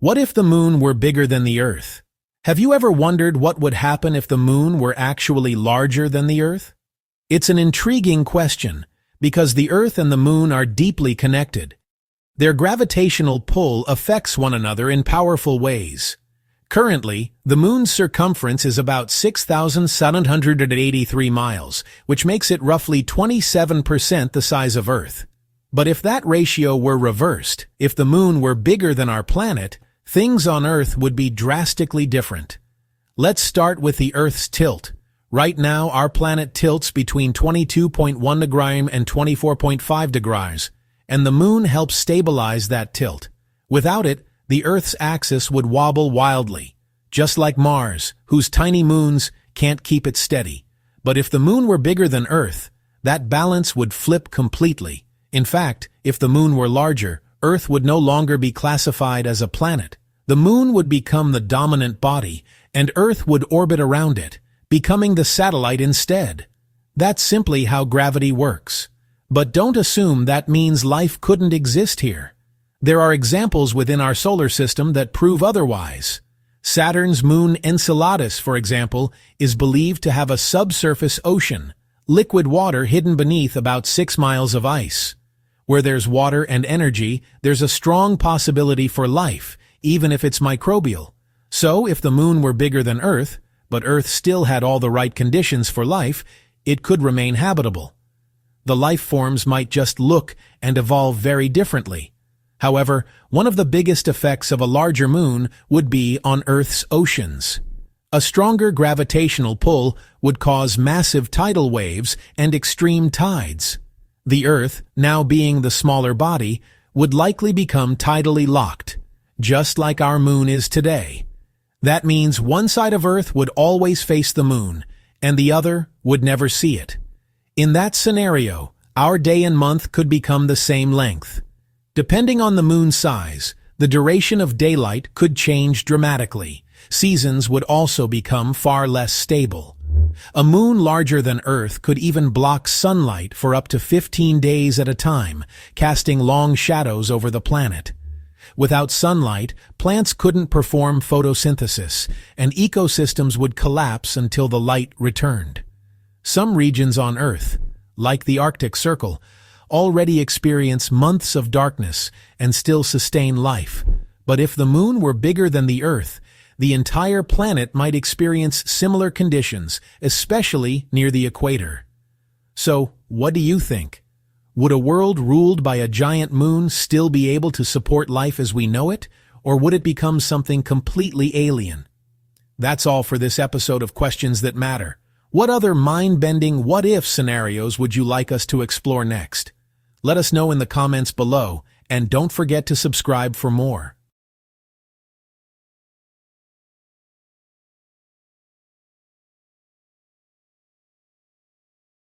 What if the moon were bigger than the Earth? Have you ever wondered what would happen if the moon were actually larger than the Earth? It's an intriguing question, because the Earth and the moon are deeply connected. Their gravitational pull affects one another in powerful ways. Currently, the moon's circumference is about 6,783 miles, which makes it roughly 27% the size of Earth. But if that ratio were reversed, if the moon were bigger than our planet, things on Earth would be drastically different. Let's start with the Earth's tilt. Right now, our planet tilts between 22.1 degrees and 24.5 degrees, and the moon helps stabilize that tilt. Without it, the Earth's axis would wobble wildly, just like Mars, whose tiny moons can't keep it steady. But if the moon were bigger than Earth, that balance would flip completely. In fact, if the moon were larger, Earth would no longer be classified as a planet. The moon would become the dominant body, and Earth would orbit around it, becoming the satellite instead. That's simply how gravity works. But don't assume that means life couldn't exist here. There are examples within our solar system that prove otherwise. Saturn's moon Enceladus, for example, is believed to have a subsurface ocean, liquid water hidden beneath about 6 miles of ice. Where there's water and energy, there's a strong possibility for life, even if it's microbial. So, if the moon were bigger than Earth, but Earth still had all the right conditions for life, it could remain habitable. The life forms might just look and evolve very differently. However, one of the biggest effects of a larger moon would be on Earth's oceans. A stronger gravitational pull would cause massive tidal waves and extreme tides. The Earth, now being the smaller body, would likely become tidally locked, just like our moon is today. That means one side of Earth would always face the moon, and the other would never see it. In that scenario, our day and month could become the same length. Depending on the moon's size, the duration of daylight could change dramatically. Seasons would also become far less stable. A moon larger than Earth could even block sunlight for up to 15 days at a time, casting long shadows over the planet. Without sunlight, plants couldn't perform photosynthesis, and ecosystems would collapse until the light returned. Some regions on Earth, like the Arctic Circle, already experience months of darkness and still sustain life. But if the moon were bigger than the Earth, the entire planet might experience similar conditions, especially near the equator. So, what do you think? Would a world ruled by a giant moon still be able to support life as we know it, or would it become something completely alien? That's all for this episode of Questions That Matter. What other mind-bending what-if scenarios would you like us to explore next? Let us know in the comments below, and don't forget to subscribe for more.